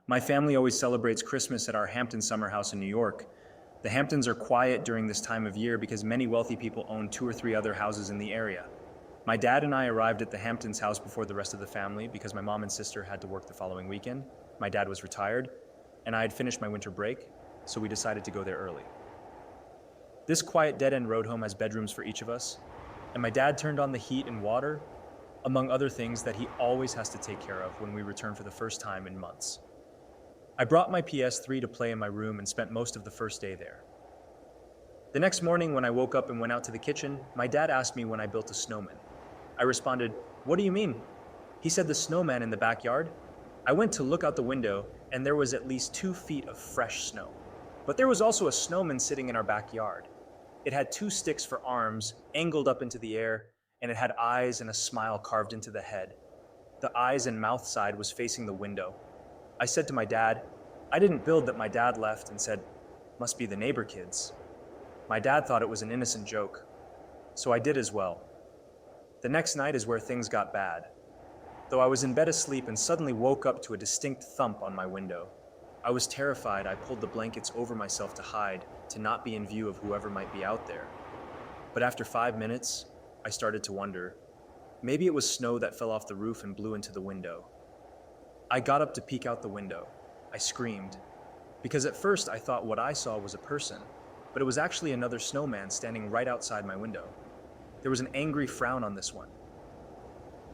My family always celebrates Christmas at our Hampton summer house in New York. The Hamptons are quiet during this time of year because many wealthy people own two or three other houses in the area. My dad and I arrived at the Hamptons house before the rest of the family because my mom and sister had to work the following weekend. My dad was retired, and I had finished my winter break, so we decided to go there early. This quiet dead-end road home has bedrooms for each of us, and my dad turned on the heat and water, among other things that he always has to take care of when we return for the first time in months. I brought my PS3 to play in my room and spent most of the first day there. The next morning, when I woke up and went out to the kitchen, my dad asked me when I built a snowman. I responded, "What do you mean?" He said, "The snowman in the backyard." I went to look out the window, and there was at least 2 feet of fresh snow. But there was also a snowman sitting in our backyard. It had 2 sticks for arms, angled up into the air, and it had eyes and a smile carved into the head. The eyes and mouth side was facing the window. I said to my dad, "I didn't build that." My dad left and said, "Must be the neighbor kids." My dad thought it was an innocent joke, so I did as well. The next night is where things got bad. Though I was in bed asleep and suddenly woke up to a distinct thump on my window. I was terrified. I pulled the blankets over myself to hide, to not be in view of whoever might be out there. But after 5 minutes, I started to wonder, maybe it was snow that fell off the roof and blew into the window. I got up to peek out the window. I screamed, because at first I thought what I saw was a person, but it was actually another snowman standing right outside my window. There was an angry frown on this one.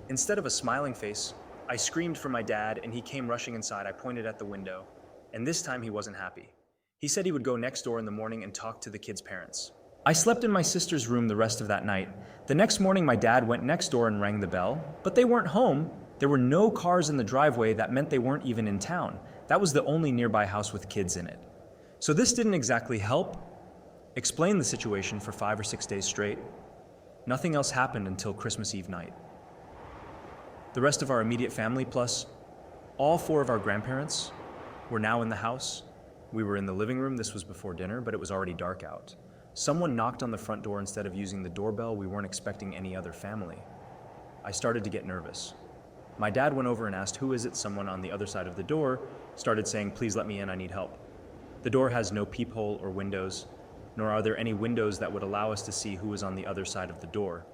Instead of a smiling face, I screamed for my dad and he came rushing inside. I pointed at the window, and this time he wasn't happy. He said he would go next door in the morning and talk to the kids' parents. I slept in my sister's room the rest of that night. The next morning my dad went next door and rang the bell, but they weren't home. There were no cars in the driveway. That meant they weren't even in town. That was the only nearby house with kids in it. So this didn't exactly help explain the situation for 5 or 6 days straight. Nothing else happened until Christmas Eve night. The rest of our immediate family, plus all 4 of our grandparents, were now in the house. We were in the living room. This was before dinner, but it was already dark out. Someone knocked on the front door instead of using the doorbell. We weren't expecting any other family. I started to get nervous. My dad went over and asked, "Who is it?" Someone on the other side of the door started saying, "Please let me in, I need help." The door has no peephole or windows, nor are there any windows that would allow us to see who is on the other side of the door.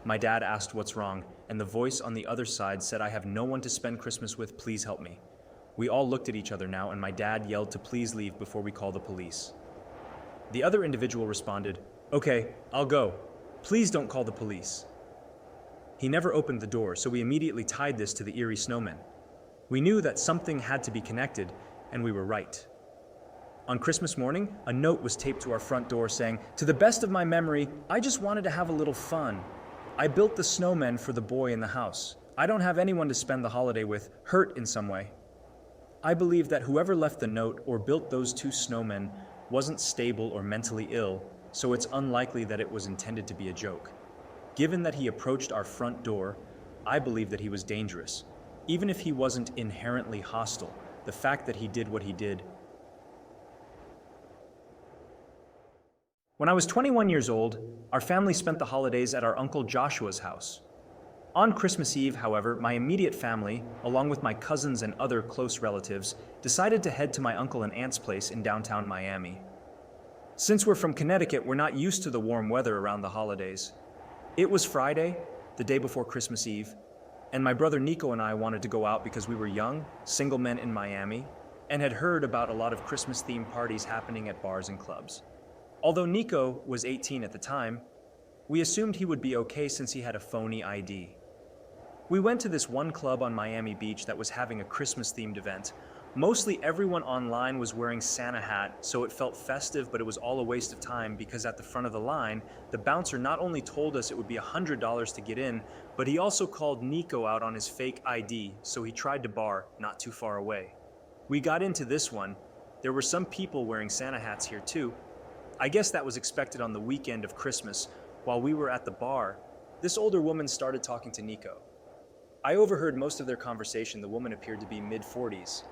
My dad asked what's wrong, and the voice on the other side said, "I have no one to spend Christmas with, please help me." We all looked at each other now, and my dad yelled to please leave before we call the police. The other individual responded, "Okay, I'll go. Please don't call the police." He never opened the door, so we immediately tied this to the eerie snowman. We knew that something had to be connected, and we were right. On Christmas morning, a note was taped to our front door saying, "To the best of my memory, I just wanted to have a little fun. I built the snowman for the boy in the house. I don't have anyone to spend the holiday with, hurt in some way." I believe that whoever left the note or built those 2 snowmen wasn't stable or mentally ill, so it's unlikely that it was intended to be a joke. Given that he approached our front door, I believe that he was dangerous. Even if he wasn't inherently hostile, the fact that he did what he did. When I was 21 years old, our family spent the holidays at our Uncle Joshua's house. On Christmas Eve, however, my immediate family, along with my cousins and other close relatives, decided to head to my uncle and aunt's place in downtown Miami. Since we're from Connecticut, we're not used to the warm weather around the holidays. It was Friday, the day before Christmas Eve, and my brother Nico and I wanted to go out because we were young, single men in Miami, and had heard about a lot of Christmas-themed parties happening at bars and clubs. Although Nico was 18 at the time, we assumed he would be okay since he had a phony ID. We went to this one club on Miami Beach that was having a Christmas-themed event. Mostly everyone online was wearing Santa hat, so it felt festive, but it was all a waste of time because at the front of the line, the bouncer not only told us it would be $100 to get in, but he also called Nico out on his fake ID, so he tried to bar not too far away. We got into this one. There were some people wearing Santa hats here too. I guess that was expected on the weekend of Christmas. While we were at the bar, this older woman started talking to Nico. I overheard most of their conversation. The woman appeared to be mid-40s.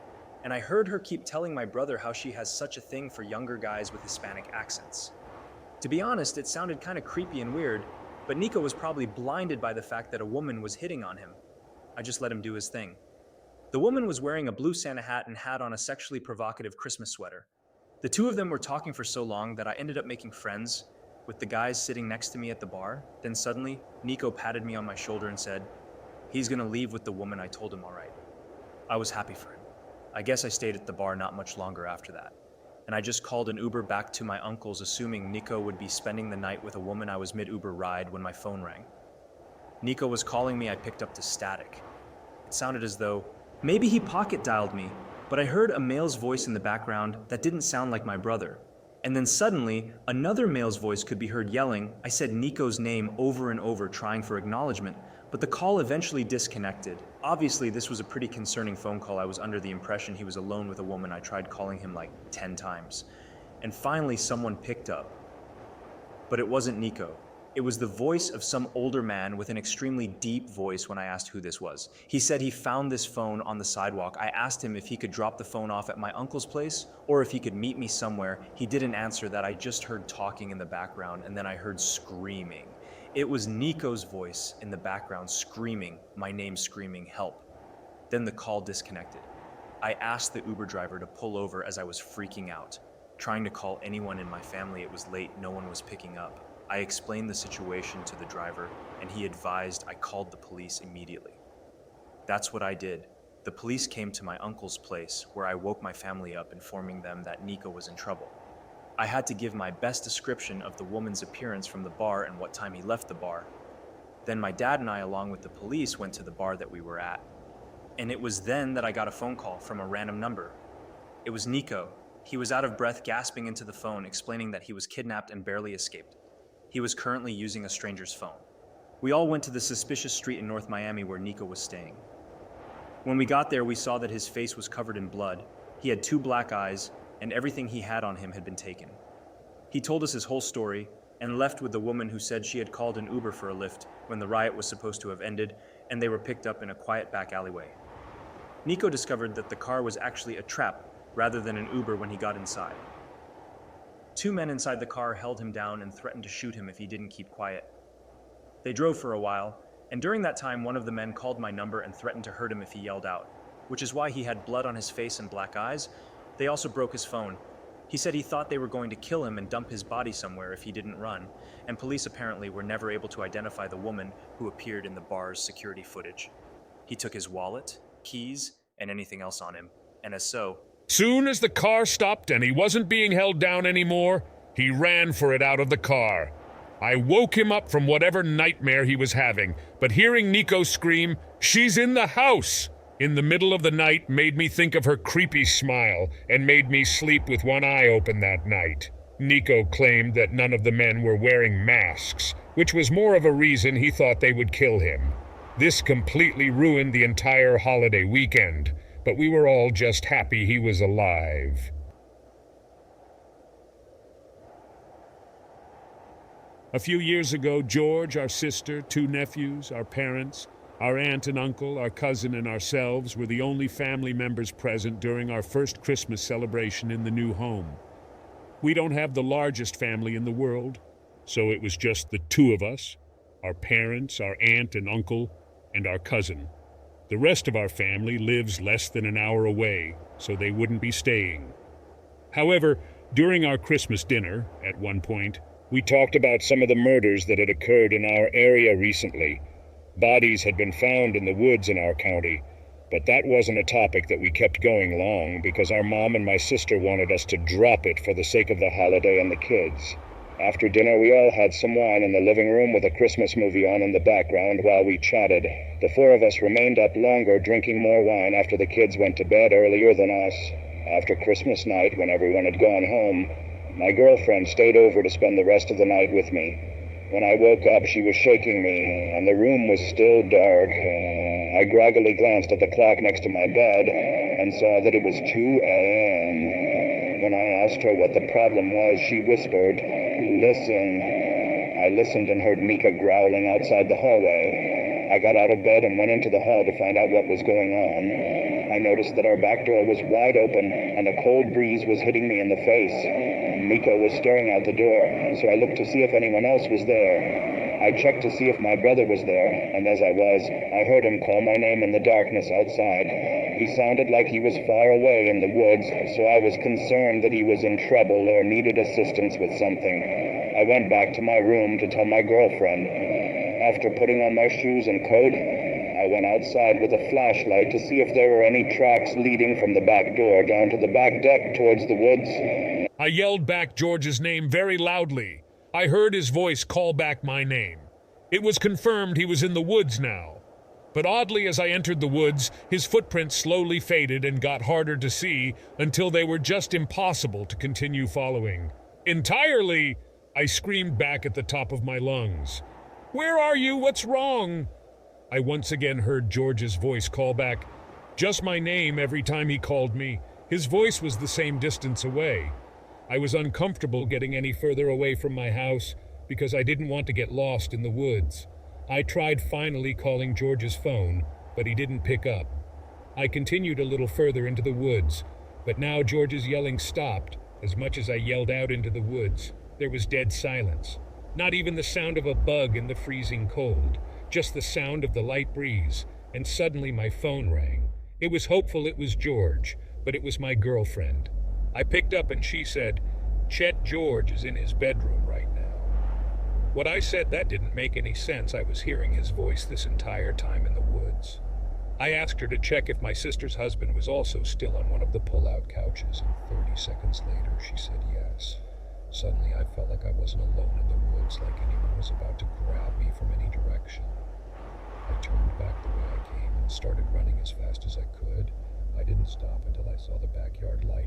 And I heard her keep telling my brother how she has such a thing for younger guys with Hispanic accents. To be honest, it sounded kind of creepy and weird, but Nico was probably blinded by the fact that a woman was hitting on him. I just let him do his thing. The woman was wearing a blue Santa hat and had on a sexually provocative Christmas sweater. The two of them were talking for so long that I ended up making friends with the guys sitting next to me at the bar. Then suddenly, Nico patted me on my shoulder and said, "He's gonna leave with the woman I told him, all right." I was happy for him. I guess I stayed at the bar not much longer after that, and I just called an Uber back to my uncle's, assuming Nico would be spending the night with a woman. I was mid-Uber ride when my phone rang. Nico was calling me. I picked up to static. It sounded as though maybe he pocket dialed me, but I heard a male's voice in the background that didn't sound like my brother. And then suddenly, another male's voice could be heard yelling. I said Nico's name over and over, trying for acknowledgement, but the call eventually disconnected. Obviously, this was a pretty concerning phone call. I was under the impression he was alone with a woman. I tried calling him like 10 times. And finally, someone picked up. But it wasn't Nico. It was the voice of some older man with an extremely deep voice when I asked who this was. He said he found this phone on the sidewalk. I asked him if he could drop the phone off at my uncle's place or if he could meet me somewhere. He didn't answer that. I just heard talking in the background, and then I heard screaming. It was Nico's voice in the background screaming, my name, screaming, "Help." Then the call disconnected. I asked the Uber driver to pull over as I was freaking out. Trying to call anyone in my family, it was late, no one was picking up. I explained the situation to the driver, and he advised I called the police immediately. That's what I did. The police came to my uncle's place, where I woke my family up, informing them that Nico was in trouble. I had to give my best description of the woman's appearance from the bar and what time he left the bar. Then my dad and I, along with the police, went to the bar that we were at. And it was then that I got a phone call from a random number. It was Nico. He was out of breath, gasping into the phone, explaining that he was kidnapped and barely escaped. He was currently using a stranger's phone. We all went to the suspicious street in North Miami where Nico was staying. When we got there, we saw that his face was covered in blood. He had 2 black eyes, and everything he had on him had been taken. He told us his whole story and left with the woman who said she had called an Uber for a lift when the riot was supposed to have ended, and they were picked up in a quiet back alleyway. Nico discovered that the car was actually a trap rather than an Uber when he got inside. 2 men inside the car held him down and threatened to shoot him if he didn't keep quiet. They drove for a while, and during that time, one of the men called my number and threatened to hurt him if he yelled out, which is why he had blood on his face and black eyes. They also broke his phone. He said he thought they were going to kill him and dump his body somewhere if he didn't run, and police apparently were never able to identify the woman who appeared in the bar's security footage. He took his wallet, keys, and anything else on him, and as so, soon as the car stopped and he wasn't being held down anymore, he ran for it out of the car. I woke him up from whatever nightmare he was having, but hearing Nico scream, "She's in the house!" in the middle of the night made me think of her creepy smile and made me sleep with one eye open that night. Nico claimed that none of the men were wearing masks, which was more of a reason he thought they would kill him. This completely ruined the entire holiday weekend, but we were all just happy he was alive. A few years ago, George, our sister, 2 nephews, our parents, our aunt and uncle, our cousin, and ourselves were the only family members present during our first Christmas celebration in the new home. We don't have the largest family in the world, so it was just the 2 of us, our parents, our aunt and uncle, and our cousin. The rest of our family lives less than an hour away, so they wouldn't be staying. However, during our Christmas dinner, at one point, we talked about some of the murders that had occurred in our area recently. Bodies had been found in the woods in our county, but that wasn't a topic that we kept going long because our mom and my sister wanted us to drop it for the sake of the holiday and the kids. After dinner, we all had some wine in the living room with a Christmas movie on in the background while we chatted. The 4 of us remained up longer drinking more wine after the kids went to bed earlier than us. After Christmas night, when everyone had gone home, my girlfriend stayed over to spend the rest of the night with me. When I woke up, she was shaking me, and the room was still dark. I groggily glanced at the clock next to my bed and saw that it was 2 a.m. When I asked her what the problem was, she whispered, "Listen." I listened and heard Mika growling outside the hallway. I got out of bed and went into the hall to find out what was going on. I noticed that our back door was wide open and a cold breeze was hitting me in the face. Mika was staring out the door, so I looked to see if anyone else was there. I checked to see if my brother was there, and as I was, I heard him call my name in the darkness outside. He sounded like he was far away in the woods, so I was concerned that he was in trouble or needed assistance with something. I went back to my room to tell my girlfriend. After putting on my shoes and coat, I went outside with a flashlight to see if there were any tracks leading from the back door down to the back deck towards the woods. I yelled back George's name very loudly. I heard his voice call back my name. It was confirmed he was in the woods now. But oddly, as I entered the woods, his footprints slowly faded and got harder to see until they were just impossible to continue following. Entirely, I screamed back at the top of my lungs. "Where are you? What's wrong?" I once again heard George's voice call back just my name every time he called me. His voice was the same distance away. I was uncomfortable getting any further away from my house because I didn't want to get lost in the woods. I tried finally calling George's phone, but he didn't pick up. I continued a little further into the woods, but now George's yelling stopped. As much as I yelled out into the woods, there was dead silence. Not even the sound of a bug in the freezing cold, just the sound of the light breeze, and suddenly my phone rang. It was hopeful it was George, but it was my girlfriend. I picked up and she said, "Chet George is in his bedroom right now." What I said, that didn't make any sense. I was hearing his voice this entire time in the woods. I asked her to check if my sister's husband was also still on one of the pull-out couches, and 30 seconds later she said yes. Suddenly I felt like I wasn't alone in the woods, like anyone was about to grab me from any direction. I turned back the way I came and started running as fast as I could. I didn't stop until I saw the backyard light